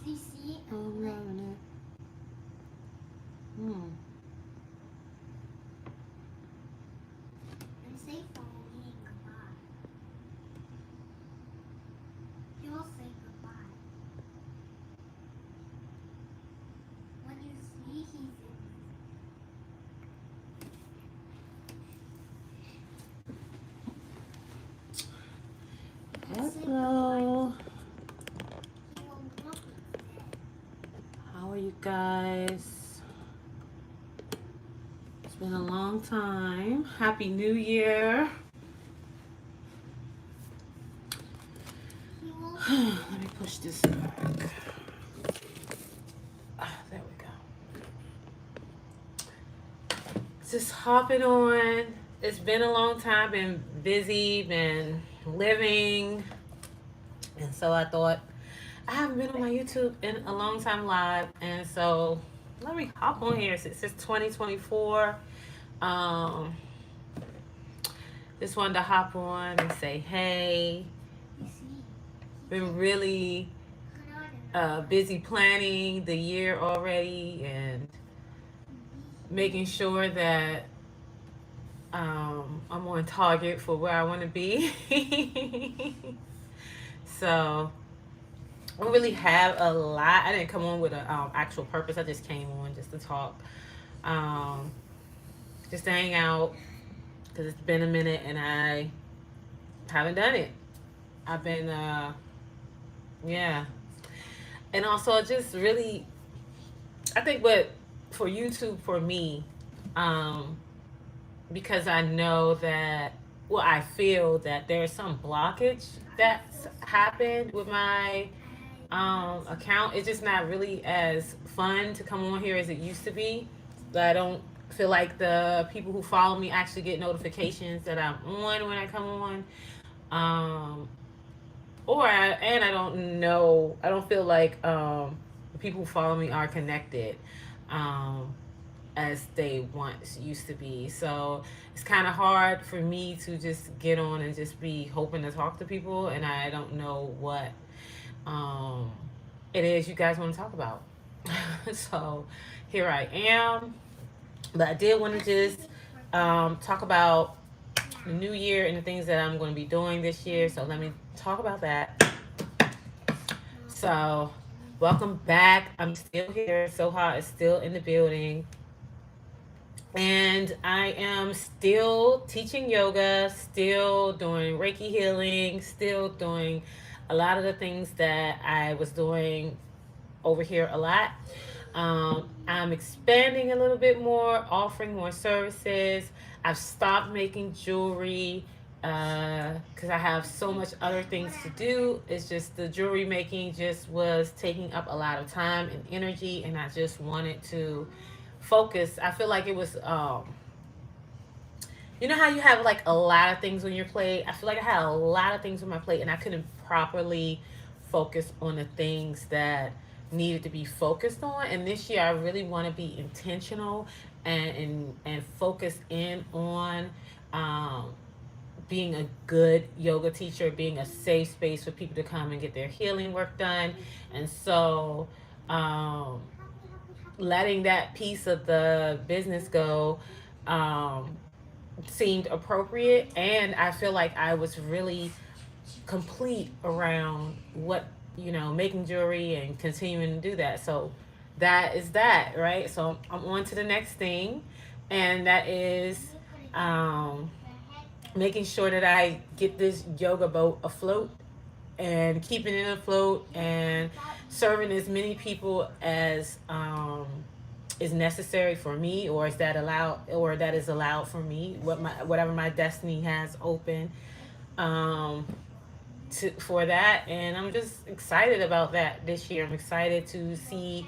CC, I'm loving it. Hmm. and say Pauline goodbye. He will say goodbye. When you see he's in, say Hello. he will look instead. How are you guys? It's been a long time. Happy New Year. He will Let me push this back. There we go. Just hopping on. It's been a long time. Been busy. Been living. And so I thought I haven't been on my YouTube in a long time live. And so let me hop on here since it's 2024. Um, just wanted to hop on and say hey. you see. Been really busy planning the year already and making sure that I'm on target for where I want to be. So I don't really have a lot. I didn't come on with an actual purpose. I just came on just to talk, um, just to hang out because it's been a minute and I haven't done it. I've been, yeah, and also just really, I think what for YouTube for me, um, because I know that, well, I feel that there's some blockage that's happened with my account. It's just not really as fun to come on here as it used to be. I don't feel like the people who follow me actually get notifications that I'm on when I come on. Um, and I don't know, I don't feel like the people who follow me are connected. Um, as they once used to be. So it's kind of hard for me to just get on and just be hoping to talk to people, and I don't know what um, it is you guys want to talk about. So here I am, but I did want to just talk about the new year and the things that I'm going to be doing this year. So let me talk about that. So welcome back. I'm still here. Soha is still in the building. And I am still teaching yoga, still doing Reiki healing, still doing a lot of the things that I was doing over here a lot. I'm expanding a little bit more, offering more services. I've stopped making jewelry because I have so much other things to do. It's just the jewelry making just was taking up a lot of time and energy, and I just wanted to focus. I feel like it was you know how you have like a lot of things on your plate? I feel like I had a lot of things on my plate and I couldn't properly focus on the things that needed to be focused on. And this year I really want to be intentional and focus in on um, being a good yoga teacher, being a safe space for people to come and get their healing work done. And so um, letting that piece of the business go um, seemed appropriate, and I feel like I was really complete around what, making jewelry and continuing to do that. So that is that, right? So I'm on to the next thing, and that is um, making sure that I get this yoga boat afloat and keeping it afloat and serving as many people as is necessary for me, or is allowed for me, whatever my destiny has open um, for that. And I'm just excited about that this year. I'm excited to see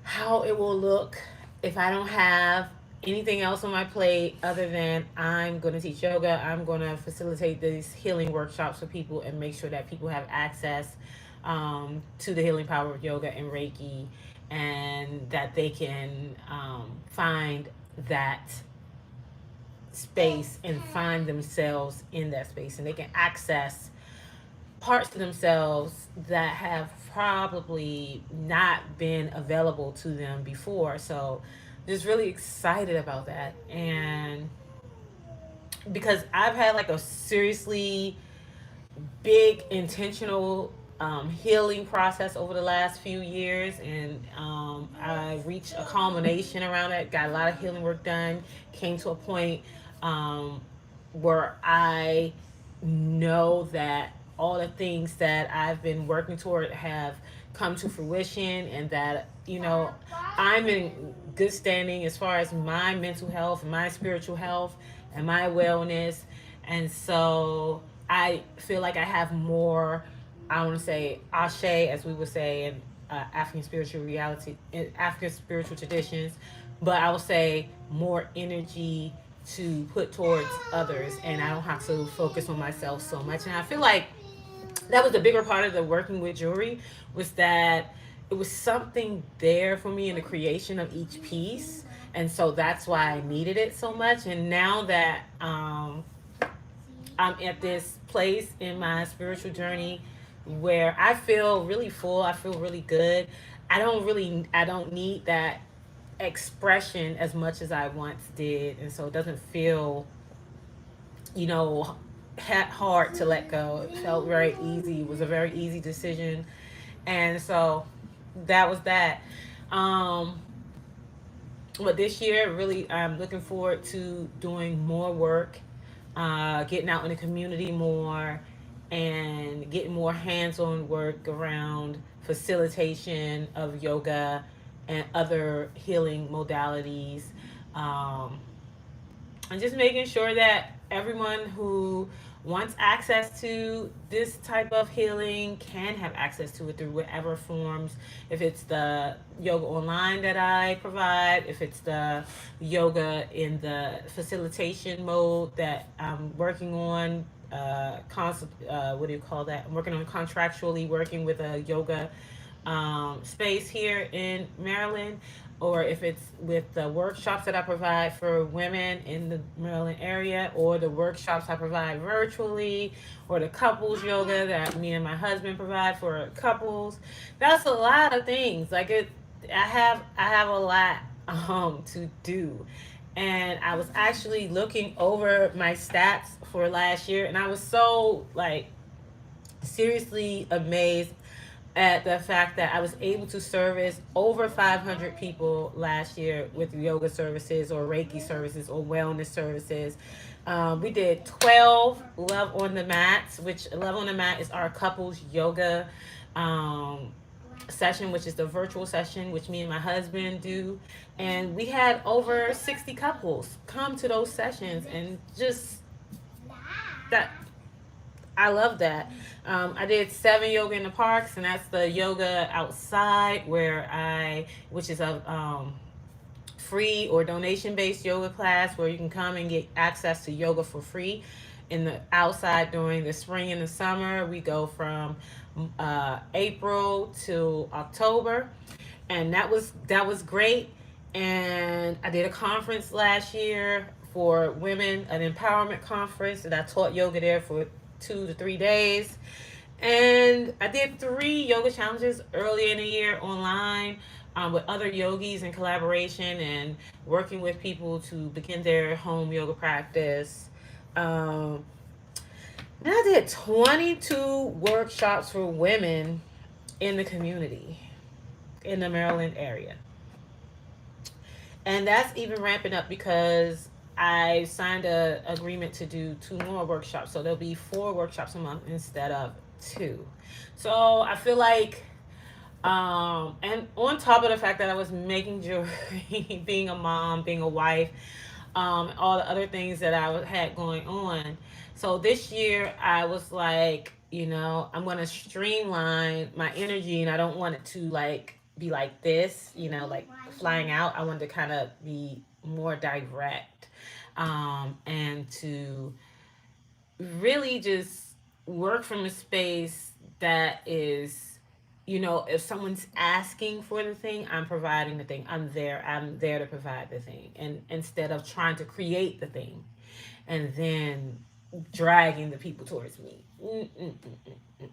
how it will look if I don't have anything else on my plate other than I'm going to teach yoga. I'm going to facilitate these healing workshops for people and make sure that people have access to the healing power of yoga and Reiki, and that they can find that space and find themselves in that space, and they can access parts of themselves that have probably not been available to them before. So just really excited about that. And because I've had like a seriously big intentional healing process over the last few years, and I reached a culmination around it. Got a lot of healing work done. Came to a point um, where I know that all the things that I've been working toward have come to fruition, and that I'm in good standing as far as my mental health, my spiritual health, and my wellness. And so I feel like I have more, I want to say, ashe, as we would say in African spiritual reality, in African spiritual traditions, but I would say more energy to put towards others, and I don't have to focus on myself so much. And I feel like that was the bigger part of the working with jewelry, was that it was something there for me in the creation of each piece. And so that's why I needed it so much. And now that I'm at this place in my spiritual journey where I feel really full, I feel really good. I don't need that expression as much as I once did. And so it doesn't feel, you know, hard to let go. It felt very easy. It was a very easy decision. And so that was that. Um, but this year, really, I'm looking forward to doing more work, getting out in the community more, and getting more hands on work around facilitation of yoga and other healing modalities. Um, and just making sure that everyone who wants access to this type of healing can have access to it through whatever forms. If it's the yoga online that I provide, if it's the yoga in the facilitation mode that I'm working on, what do you call that? I'm working on contractually working with a yoga space here in Maryland, or if it's with the workshops that I provide for women in the Maryland area, or the workshops I provide virtually, or the couples yoga that me and my husband provide for couples. That's a lot of things. Like it, I have a lot to do. And I was actually looking over my stats for last year, and I was so like seriously amazed at the fact that I was able to service over 500 people last year with yoga services or Reiki services or wellness services. We did 12 Love on the Mats, which Love on the Mat is our couples yoga um, session, which is the virtual session, which me and my husband do. And we had over 60 couples come to those sessions, and just that I love that. I did 7 yoga in the parks, and that's the yoga outside which is a free or donation based yoga class where you can come and get access to yoga for free in the outside during the spring and the summer. We go from April to October, and that was great. And I did a conference last year for women, an empowerment conference, and I taught yoga there for 2 to 3 days. And I did 3 yoga challenges early in the year online, with other yogis in collaboration and working with people to begin their home yoga practice. Um, and I did 22 workshops for women in the community in the Maryland area. And that's even ramping up because I signed a agreement to do 2 more workshops. So there'll be 4 workshops a month instead of 2. So I feel like, and on top of the fact that I was making jewelry, being a mom, being a wife, all the other things that I had going on. So this year I was like, I'm going to streamline my energy, and I don't want it to like be like this, like flying out. I wanted to kind of be more direct, and to really just work from a space that is, if someone's asking for the thing, I'm providing the thing. I'm there to provide the thing, and instead of trying to create the thing and then dragging the people towards me. mm, mm, mm,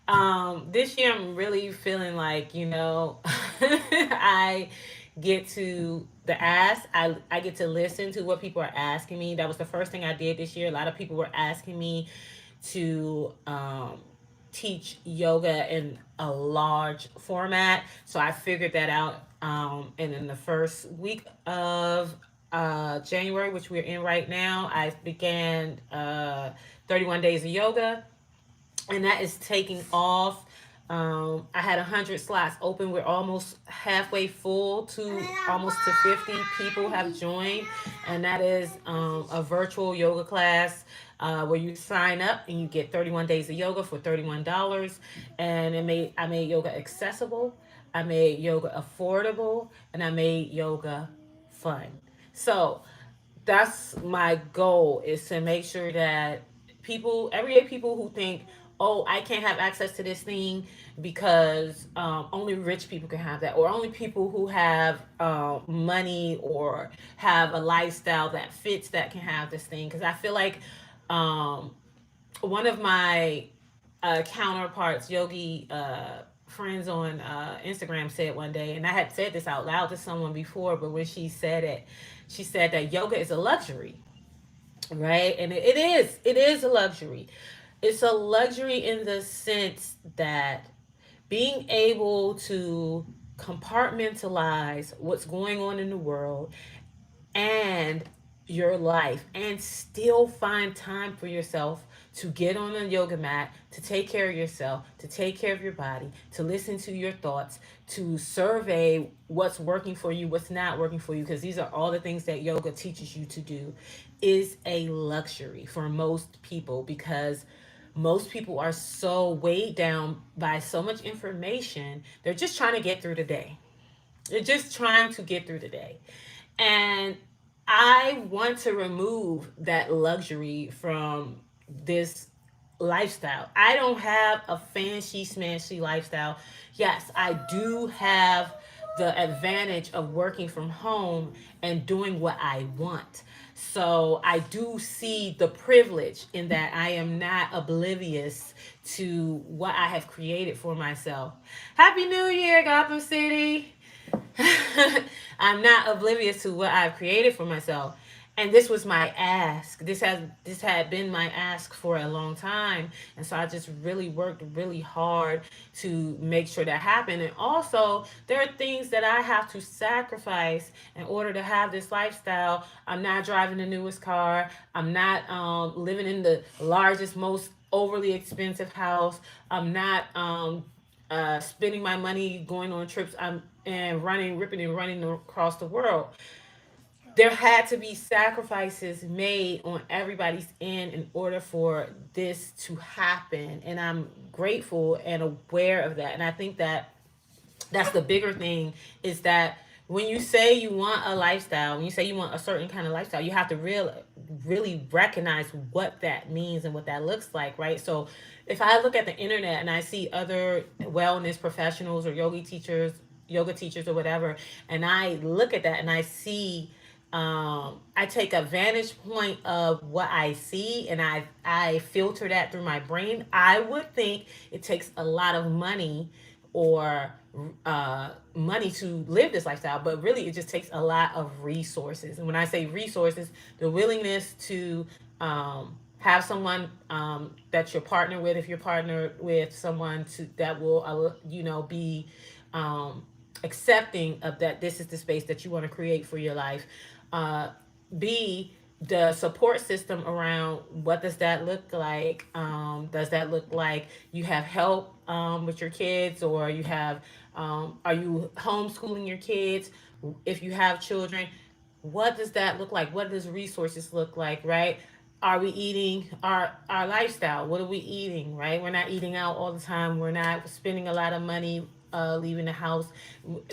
mm. This year I'm really feeling like, I get to the ask. I get to listen to what people are asking me. That was the first thing I did this year. A lot of people were asking me to teach yoga in a large format. So I figured that out. And in the first week of January, which we're in right now, I began 31 days of yoga, and that is taking off. I had 100 slots open. We're almost halfway full to almost to 50 people have joined, and that is a virtual yoga class where you sign up and you get 31 days of yoga for $31. And I made yoga accessible, I made yoga affordable, and I made yoga fun. So that's my goal, is to make sure that everyday people who think, oh, I can't have access to this thing because only rich people can have that, or only people who have money or have a lifestyle that fits that can have this thing. Because I feel like um, one of my counterparts, yogi friends on Instagram, said one day, and I had said this out loud to someone before, but when she said it, she said that yoga is a luxury, right? And it is a luxury. It's a luxury in the sense that being able to compartmentalize what's going on in the world and your life, and still find time for yourself to get on a yoga mat, to take care of yourself, to take care of your body, to listen to your thoughts, to survey what's working for you, what's not working for you, because these are all the things that yoga teaches you to do, is a luxury for most people, because most people are so weighed down by so much information. They're just trying to get through the day. They're just trying to get through the day. And I want to remove that luxury from this lifestyle. I don't have a fancy smashy lifestyle. Yes, I do have the advantage of working from home and doing what I want. So I do see the privilege in that I am not oblivious to what I have created for myself. Happy New Year, Gotham City! I'm not oblivious to what I've created for myself. And this was my ask. This had been my ask for a long time. And so I just really worked really hard to make sure that happened. And also, there are things that I have to sacrifice in order to have this lifestyle. I'm not driving the newest car. I'm not living in the largest, most overly expensive house. I'm not spending my money going on trips. And running, ripping and running across the world. There had to be sacrifices made on everybody's end in order for this to happen. And I'm grateful and aware of that. And I think that that's the bigger thing, is that when you say you want a lifestyle, when you say you want a certain kind of lifestyle, you have to really recognize what that means and what that looks like, right? So if I look at the internet and I see other wellness professionals or yoga teachers or whatever, and I look at that and I see, I take a vantage point of what I see, and I filter that through my brain. I would think it takes a lot of money, or money to live this lifestyle, but really it just takes a lot of resources. And when I say resources, the willingness to have someone that you're partnered with, if you're partnered with someone that will be accepting of that, this is the space that you want to create for your life. uh, B, the support system around, what does that look like? Does that look like you have help with your kids, or you have, are you homeschooling your kids? If you have children, what does that look like? What does resources look like, right? Are we eating our lifestyle? What are we eating, right? We're not eating out all the time. We're not spending a lot of money leaving the house.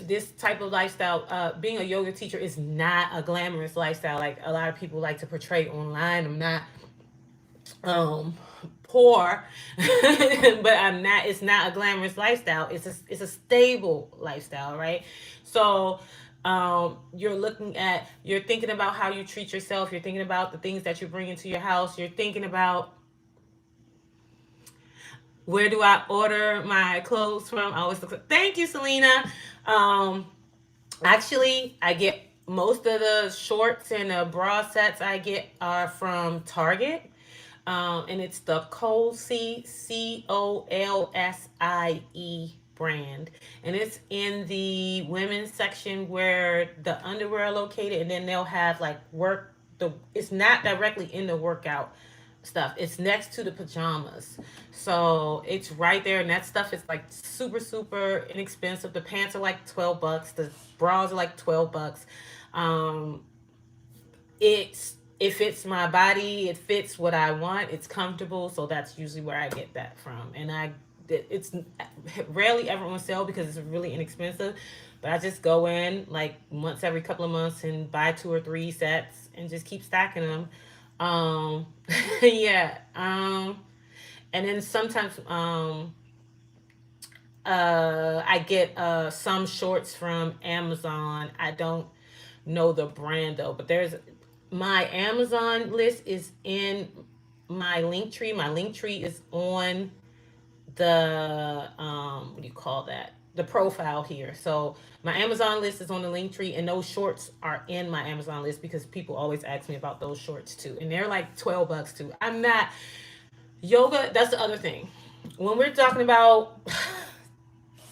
This type of lifestyle, being a yoga teacher, is not a glamorous lifestyle like a lot of people like to portray online. I'm not um poor, but I'm not. It's not a glamorous lifestyle. It's a stable lifestyle, right? So you're thinking about how you treat yourself. You're thinking about the things that you bring into your house. You're thinking about Where do I order my clothes from? I always look. Thank you, Selena. Um, Actually, I get most of the shorts and the bra sets I get are from Target. And it's the Colsie, Colsie brand. And it's in the women's section where the underwear are located. And then they'll have like it's not directly in the workout stuff. It's next to the pajamas. So it's right there. And that stuff is like super, super inexpensive. The pants are like $12. The bras are like $12. Um, it fits my body. It fits what I want. It's comfortable. So that's usually where I get that from. And it's rarely ever on sale because it's really inexpensive. But I just go in like once every couple of months and buy 2 or 3 sets and just keep stacking them. Um, yeah. And then sometimes I get some shorts from Amazon. I don't know the brand though, but there's my Amazon list is in my link tree. My link tree is on the what do you call that? The profile here. So my Amazon list is on the link tree, and those shorts are in my Amazon list because people always ask me about those shorts too, and they're like $12 too. I'm not yoga. That's the other thing. When we're talking about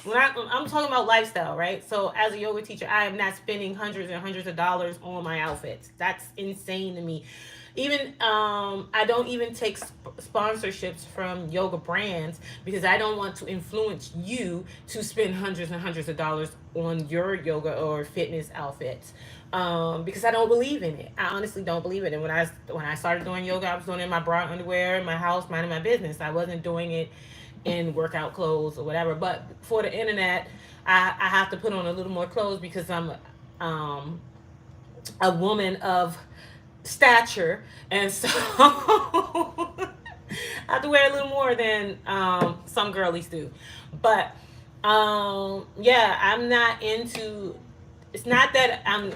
I'm talking about lifestyle, right? So as a yoga teacher, I am not spending hundreds and hundreds of dollars on my outfits. That's insane to me. Even I don't even take sponsorships from yoga brands because I don't want to influence you to spend hundreds and hundreds of dollars on your yoga or fitness outfits. Because I don't believe in it. I honestly don't believe it. And when I started doing yoga, I was doing it in my bra underwear, in my house, minding my business. I wasn't doing it in workout clothes or whatever. But for the internet, I have to put on a little more clothes because I'm um, a woman of stature, and so I have to wear a little more than some girlies do. But yeah, I'm not into. It's not that I'm,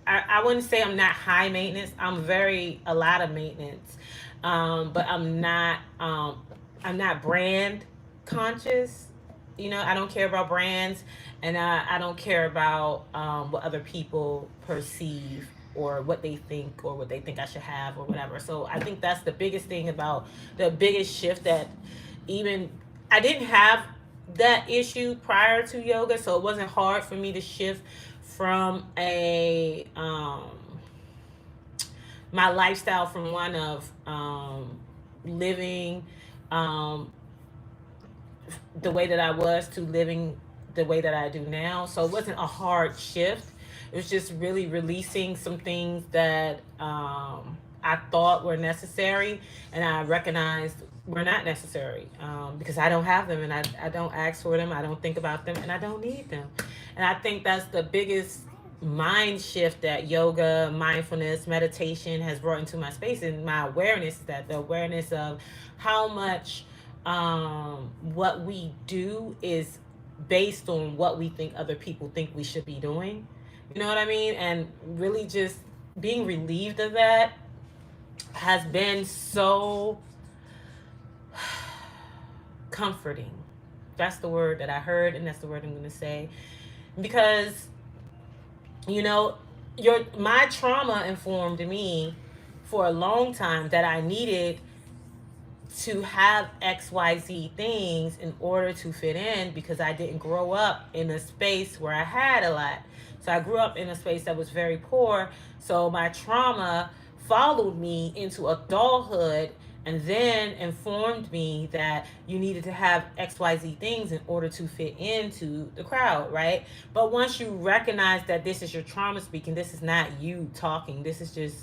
I wouldn't say I'm not high maintenance. I'm very a lot of maintenance, but I'm not brand conscious. I don't care about brands, and I don't care about what other people perceive or what they think or what they think I should have or whatever. So I think that's the biggest thing about the biggest shift that even I didn't have that issue prior to yoga, so it wasn't hard for me to shift from a my lifestyle from one of living um, the way that I was to living the way that I do now. So it wasn't a hard shift. It was just really releasing some things that I thought were necessary, and I recognized were not necessary because I don't have them, and I don't ask for them. I don't think about them, and I don't need them. And I think that's the biggest mind shift that yoga, mindfulness, meditation has brought into my space, and my awareness is that the awareness of how much what we do is based on what we think other people think we should be doing. You know what I mean? And really just being relieved of that has been so comforting. That's the word that I heard, and that's the word I'm going to say. Because, you know, my trauma informed me for a long time that I needed to have XYZ things in order to fit in because I didn't grow up in a space where I had a lot. So I grew up in a space that was very poor. So my trauma followed me into adulthood and then informed me that you needed to have XYZ things in order to fit into the crowd, right? But once you recognize that this is your trauma speaking, this is not you talking, this is just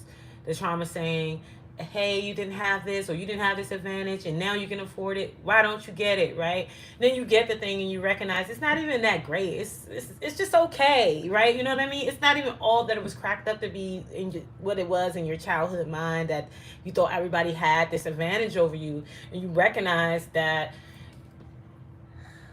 the trauma saying, hey, you didn't have this or you didn't have this advantage and now you can afford it. Why don't you get it, right? Then you get the thing and you recognize it's not even that great. It's just okay, right? You know what I mean? It's not even all that it was cracked up to be in what it was in your childhood mind that you thought everybody had this advantage over you, and you recognize that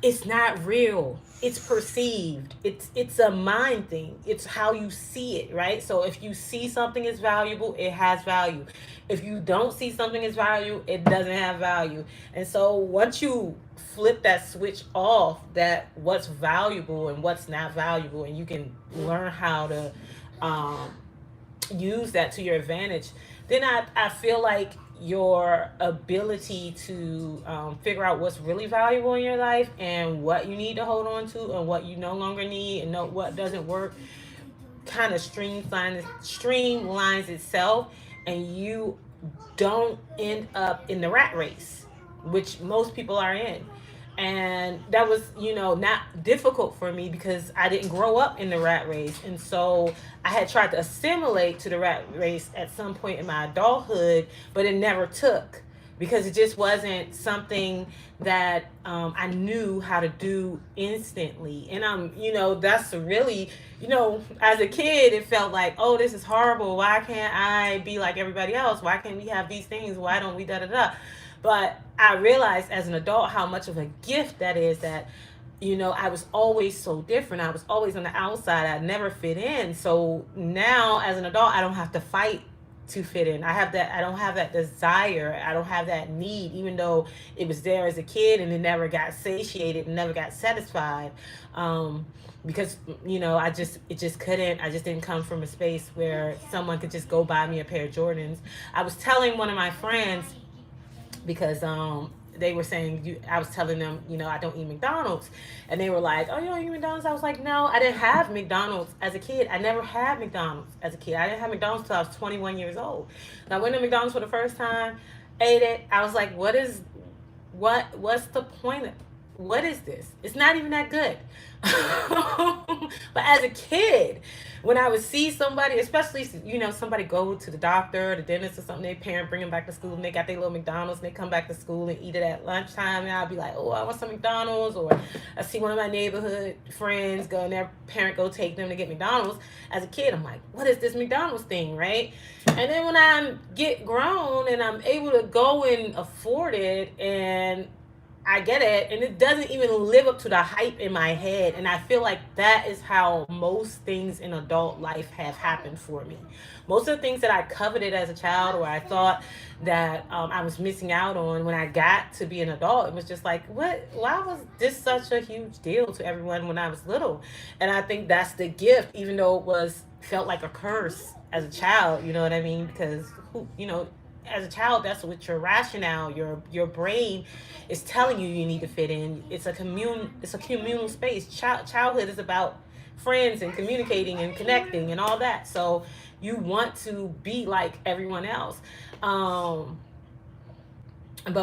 it's not real. It's perceived. It's a mind thing. It's how you see it, right? So if you see something as valuable, it has value. If you don't see something as value, it doesn't have value. And so once you flip that switch off, that what's valuable and what's not valuable, and you can learn how to um, use that to your advantage, then I feel like your ability to figure out what's really valuable in your life and what you need to hold on to and what you no longer need and know what doesn't work kind of streamlines itself, and you don't end up in the rat race, which most people are in. And that was, not difficult for me because I didn't grow up in the rat race. And so I had tried to assimilate to the rat race at some point in my adulthood, but it never took because it just wasn't something that I knew how to do instantly. And that's really, as a kid, it felt like, oh, this is horrible. Why can't I be like everybody else? Why can't we have these things? Why don't we da da da? But I realized as an adult how much of a gift that is, that I was always so different. I was always on the outside. I never fit in. So now as an adult, I don't have to fight to fit in. I don't have that desire. I don't have that need, even though it was there as a kid and it never got satiated and never got satisfied. Because it just couldn't. I just didn't come from a space where someone could just go buy me a pair of Jordans. I was telling one of my friends because they were saying I was telling them, I don't eat McDonald's, and they were like, "Oh, you don't eat McDonald's?" I was like, "No, I didn't have McDonald's as a kid. I never had McDonald's as a kid. I didn't have McDonald's till I was 21 years old. And I went to McDonald's for the first time, ate it. I was like, what's the point of what is this? It's not even that good." But as a kid, when I would see somebody, especially somebody go to the doctor, the dentist, or something, their parent bring them back to school, and they got their little McDonald's, and they come back to school and eat it at lunchtime, and I'll be like, "Oh, I want some McDonald's." Or I see one of my neighborhood friends go, and their parent go take them to get McDonald's. As a kid, I'm like, "What is this McDonald's thing?" Right? And then when I get grown and I'm able to go and afford it, and I get it, and it doesn't even live up to the hype in my head. And I feel like that is how most things in adult life have happened for me. Most of the things that I coveted as a child, or I thought that I was missing out on when I got to be an adult, it was just like, what? Why was this such a huge deal to everyone when I was little? And I think that's the gift, even though it was felt like a curse as a child. You know what I mean? Because as a child, that's what your rationale, your brain is telling you need to fit in. It's a communal space. Childhood is about friends and communicating and connecting and all that. So you want to be like everyone else. But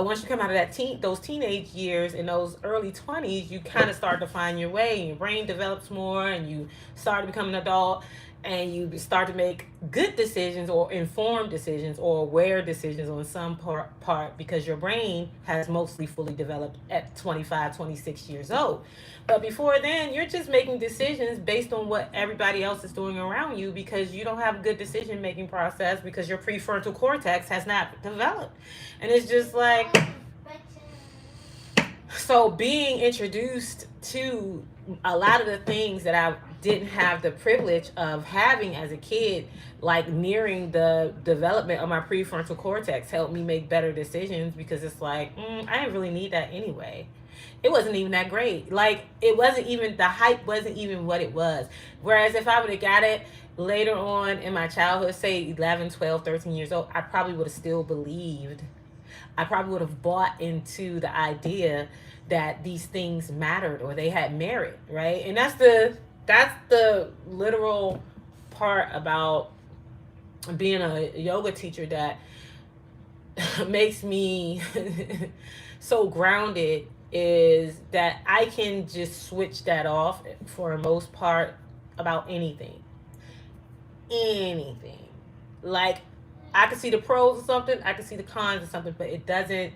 once you come out of those teenage years and those early 20s, you kind of start to find your way, and your brain develops more, and you start to become an adult, and you start to make good decisions or informed decisions or aware decisions on some part, because your brain has mostly fully developed at 25, 26 years old. But before then, you're just making decisions based on what everybody else is doing around you, because you don't have a good decision making process because your prefrontal cortex has not developed. And it's just like, so being introduced to a lot of the things that I didn't have the privilege of having as a kid, like nearing the development of my prefrontal cortex, helped me make better decisions, because it's like, I didn't really need that anyway. It wasn't even that great. Like, it wasn't even, the hype wasn't even what it was. Whereas if I would have got it later on in my childhood, say 11, 12, 13 years old, I probably would have still believed. I probably would have bought into the idea that these things mattered or they had merit, right? And that's the literal part about being a yoga teacher that makes me so grounded, is that I can just switch that off for the most part about anything. Anything. Like, I can see the pros of something, I can see the cons of something, but it doesn't.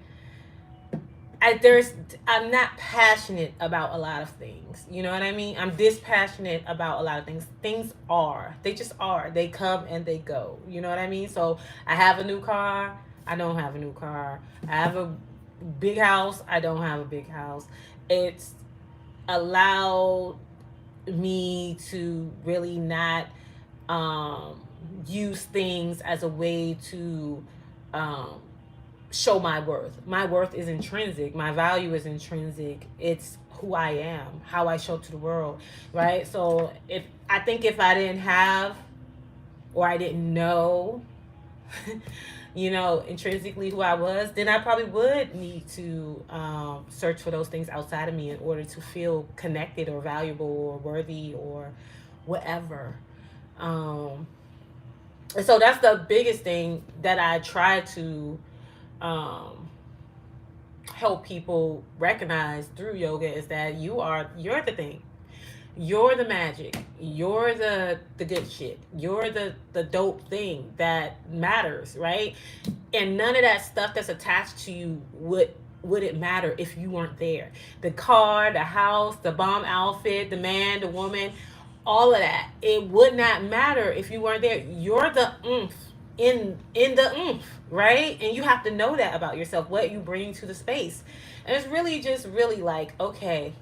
I'm not passionate about a lot of things. You know what I mean? I'm dispassionate about a lot of things. Things are. They just are. They come and they go. You know what I mean? So I have a new car. I don't have a new car. I have a big house. I don't have a big house. It's allowed me to really not um, use things as a way to um, show my worth. My worth is intrinsic. My value is intrinsic. It's who I am, how I show up to the world, right? So if I think if I didn't have or I didn't know, intrinsically who I was, then I probably would need to search for those things outside of me in order to feel connected or valuable or worthy or whatever. Um, and so that's the biggest thing that I try to um, help people recognize through yoga is that you're the thing. You're the magic. You're the good shit. You're the dope thing that matters, right? And none of that stuff that's attached to you would it matter if you weren't there. The car, the house, the bomb outfit, the man, the woman, all of that. It would not matter if you weren't there. You're the oomph in the oomph, right? And you have to know that about yourself, what you bring to the space. And it's really just really like, okay,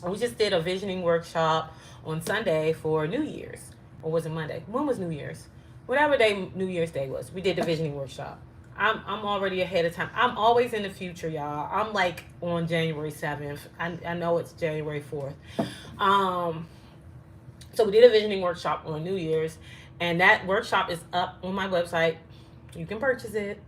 we just did a visioning workshop on Sunday for New Year's. Or was it Monday? When was New Year's? Whatever day New Year's Day was, we did the visioning workshop. I'm already ahead of time. I'm always in the future, y'all. I'm like on January 7th. I know it's January 4th. So we did a visioning workshop on New Year's, and that workshop is up on my website. You can purchase it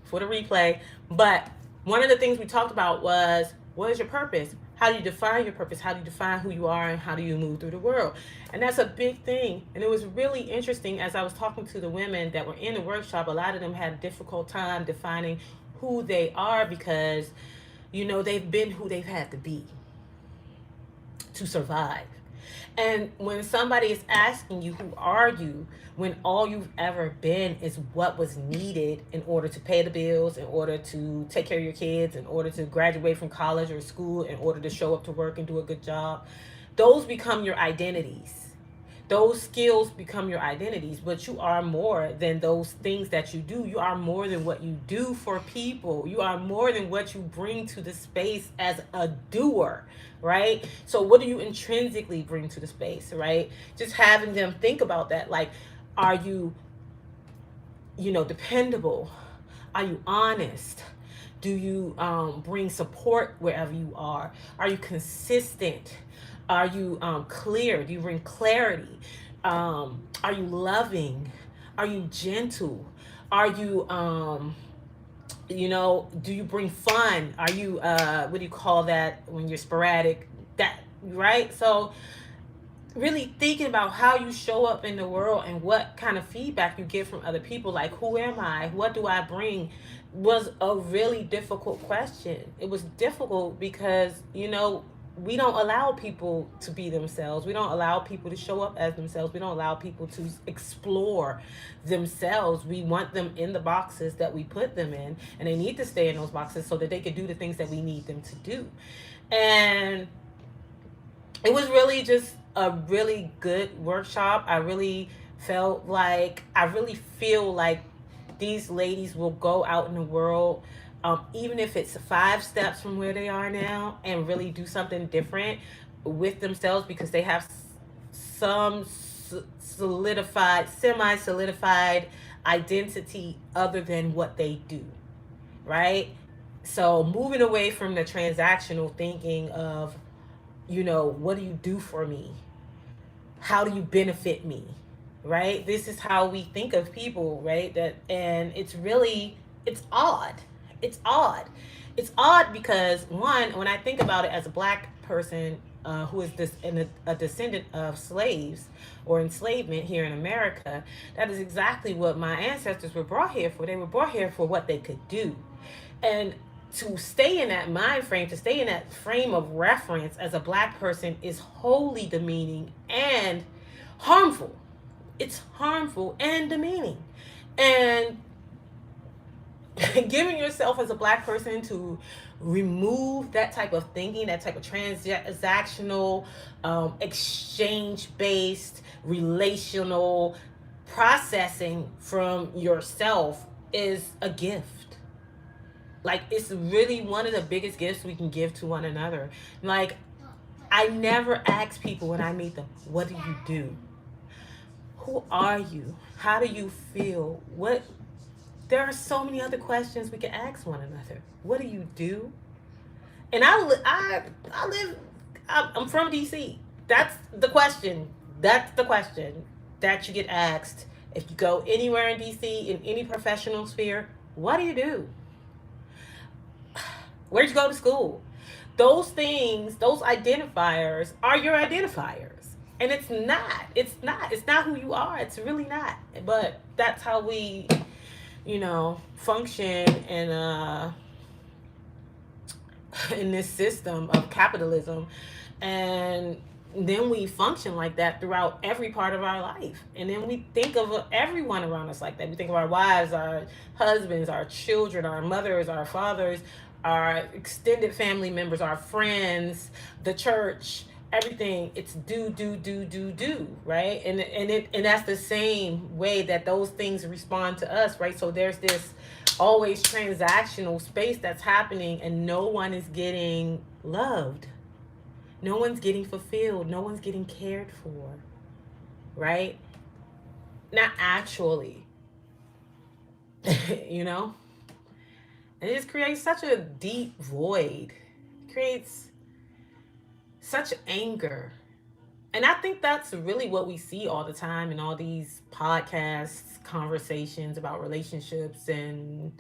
for the replay. But one of the things we talked about was, what is your purpose? How do you define your purpose? How do you define who you are, and how do you move through the world? And that's a big thing. And it was really interesting as I was talking to the women that were in the workshop. A lot of them had a difficult time defining who they are because, they've been who they've had to be to survive. And when somebody is asking you, who are you, when all you've ever been is what was needed in order to pay the bills, in order to take care of your kids, in order to graduate from college or school, in order to show up to work and do a good job, those become your identities. Those skills become your identities, but you are more than those things that you do. You are more than what you do for people. You are more than what you bring to the space as a doer, right? So what do you intrinsically bring to the space, right? Just having them think about that. Like, are you, dependable? Are you honest? Do you bring support wherever you are? Are you consistent? Are you clear? Do you bring clarity? Are you loving? Are you gentle? Are you, do you bring fun? Are you, what do you call that when you're sporadic? That, right? So really thinking about how you show up in the world and what kind of feedback you get from other people, like, who am I? What do I bring? Was a really difficult question. It was difficult because, we don't allow people to be themselves. We don't allow people to show up as themselves. We don't allow people to explore themselves. We want them in the boxes that we put them in, and they need to stay in those boxes so that they can do the things that we need them to do. And it was really just a really good workshop. I really feel like these ladies will go out in the world, even if it's 5 steps from where they are now, and really do something different with themselves because they have some semi-solidified identity other than what they do, right? So moving away from the transactional thinking of, what do you do for me? How do you benefit me? Right? This is how we think of people, right? And it's odd. It's odd because, one, when I think about it as a Black person who is a descendant of slaves or enslavement here in America, that is exactly what my ancestors were brought here for. They were brought here for what they could do. And to stay in that mind frame, to stay in that frame of reference as a Black person is wholly demeaning and harmful. It's harmful and demeaning. And giving yourself as a Black person to remove that type of thinking, that type of transactional, exchange-based, relational processing from yourself is a gift. Like, it's really one of the biggest gifts we can give to one another. Like, I never ask people when I meet them, what do you do? Who are you? How do you feel? What There are so many other questions we can ask one another. What do you do? And I live. I'm from DC. That's the question. That's the question that you get asked if you go anywhere in DC in any professional sphere. What do you do? Where'd you go to school? Those things, those identifiers are your identifiers. And it's not. It's not. It's not who you are. It's really not. But that's how we, function in this system of capitalism. And then we function like that throughout every part of our life. And then we think of everyone around us like that. We think of our wives, our husbands, our children, our mothers, our fathers, our extended family members, our friends, the church, everything. It's do, right? And that's the same way that those things respond to us, right? So there's this always transactional space that's happening, and no one is getting loved. No one's getting fulfilled. No one's getting cared for, right? Not actually, you know? And it just creates such a deep void. It creates such anger. And I think that's really what we see all the time in all these podcasts, conversations about relationships and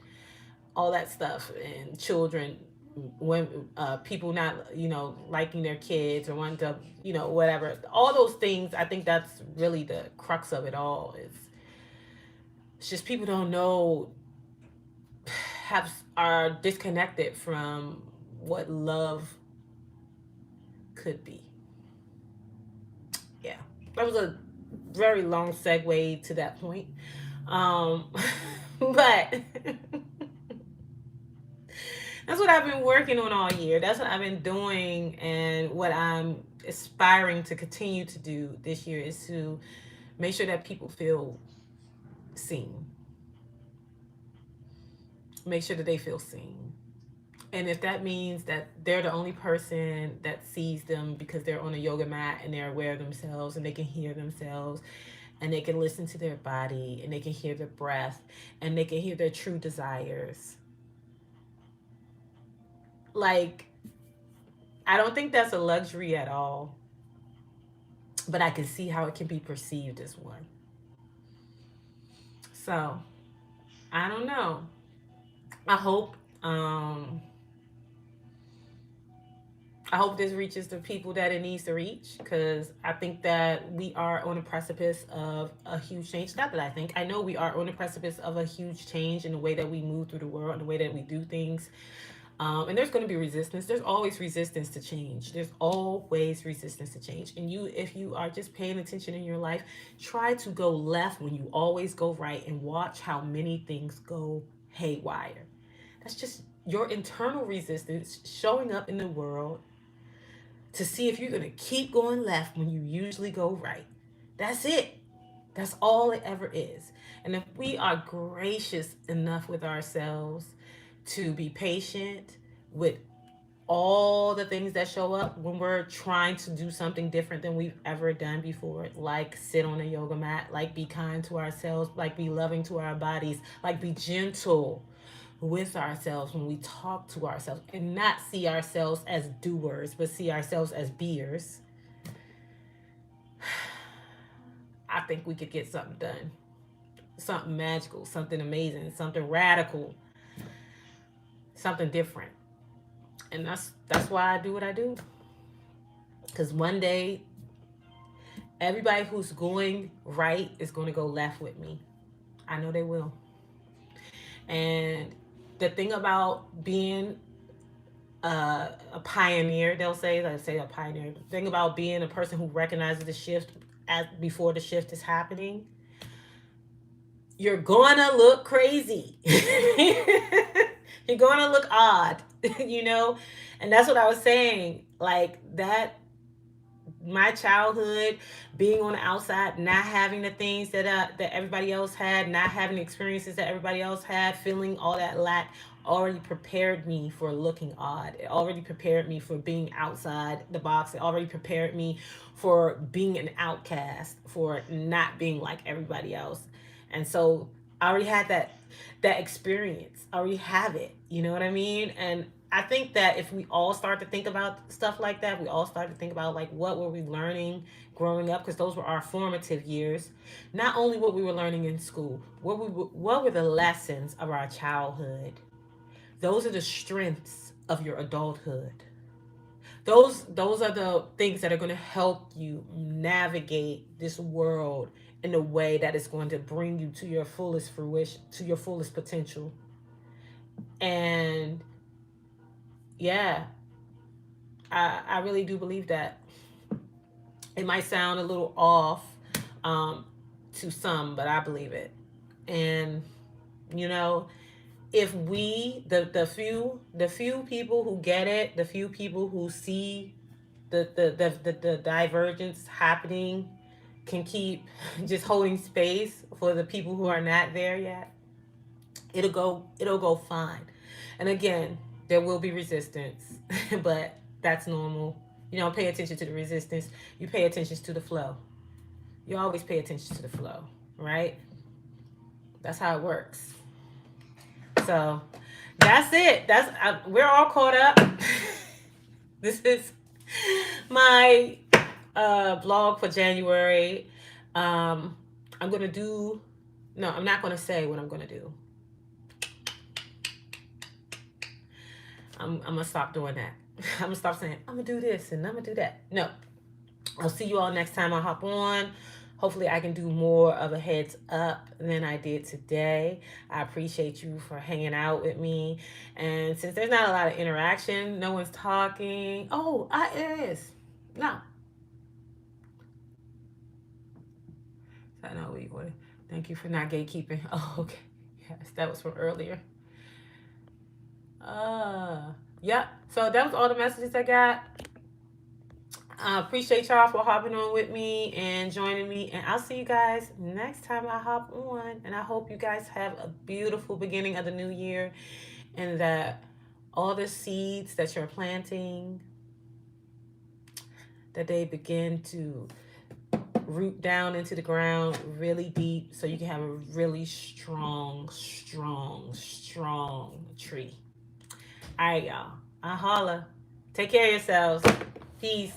all that stuff, and children, when people not liking their kids or wanting to whatever, all those things. I think that's really the crux of it all. It's just people don't know, have are disconnected from what love could be. Yeah, that was a very long segue to that point. um but that's what I've been working on all year. That's what I've been doing, and what I'm aspiring to continue to do this year is to make sure that people feel seen. Make sure that they feel seen. And if that means that they're the only person that sees them because they're on a yoga mat and they're aware of themselves and they can hear themselves and they can listen to their body and they can hear their breath and they can hear their true desires. Like, I don't think that's a luxury at all, but I can see how it can be perceived as one. So, I don't know. I hope um I hope this reaches the people that it needs to reach, because I think that we are on the precipice of a huge change. Not that I think, I know we are on the precipice of a huge change in the way that we move through the world, and the way that we do things. And there's going to be resistance. There's always resistance to change. There's always resistance to change. And if you are just paying attention in your life, try to go left when you always go right, and watch how many things go haywire. That's just your internal resistance showing up in the world to see if you're going to keep going left when you usually go right. That's it. That's all it ever is. And if we are gracious enough with ourselves to be patient with all the things that show up when we're trying to do something different than we've ever done before, like sit on a yoga mat, like be kind to ourselves, like be loving to our bodies, like be gentle with ourselves when we talk to ourselves, and not see ourselves as doers, but see ourselves as beers, I think we could get something done. Something magical, something amazing, something radical, something different. And that's why I do what I do. Because one day, everybody who's going right is going to go left with me. I know they will. And the thing about being a pioneer, they'll say, let's say a pioneer. The thing about being a person who recognizes the shift before the shift is happening, you're gonna look crazy. You're gonna look odd, you know? And that's what I was saying. Like that, my childhood, being on the outside, not having the things that everybody else had, not having the experiences that everybody else had, feeling all that lack, already prepared me for looking odd. It already prepared me for being outside the box. It already prepared me for being an outcast, for not being like everybody else. And so I already had that experience. I already have it. You know what I mean? And I think that if we all start to think about stuff like that, we all start to think about like what were we learning growing up, because those were our formative years. Not only what we were learning in school, what were the lessons of our childhood. Those are the strengths of your adulthood. Those are the things that are going to help you navigate this world in a way that is going to bring you to your fullest fruition, to your fullest potential. And yeah, I really do believe that. It might sound a little off um, to some, but I believe it. And you know, if we the few people who get it, the few people who see the divergence happening, can keep just holding space for the people who are not there yet, it'll go fine. And again, there will be resistance, but that's normal. You don't pay attention to the resistance. You pay attention to the flow. You always pay attention to the flow, right? That's how it works. So that's it. We're all caught up. This is my blog for January. I'm gonna do. No, I'm not gonna say what I'm gonna do. I'm gonna stop doing that. I'm gonna stop saying I'm gonna do this and I'm gonna do that. No, I'll see you all next time I hop on. Hopefully, I can do more of a heads up than I did today. I appreciate you for hanging out with me. And since there's not a lot of interaction, no one's talking. Oh, it is. No. I know we would. Thank you for not gatekeeping. Oh, okay. Yes, that was from earlier. Yep. So that was all the messages I got. I appreciate y'all for hopping on with me and joining me. And I'll see you guys next time I hop on. And I hope you guys have a beautiful beginning of the new year, and that all the seeds that you're planting, that they begin to root down into the ground really deep, so you can have a really strong, strong, strong tree. All right, y'all. I holla. Take care of yourselves. Peace.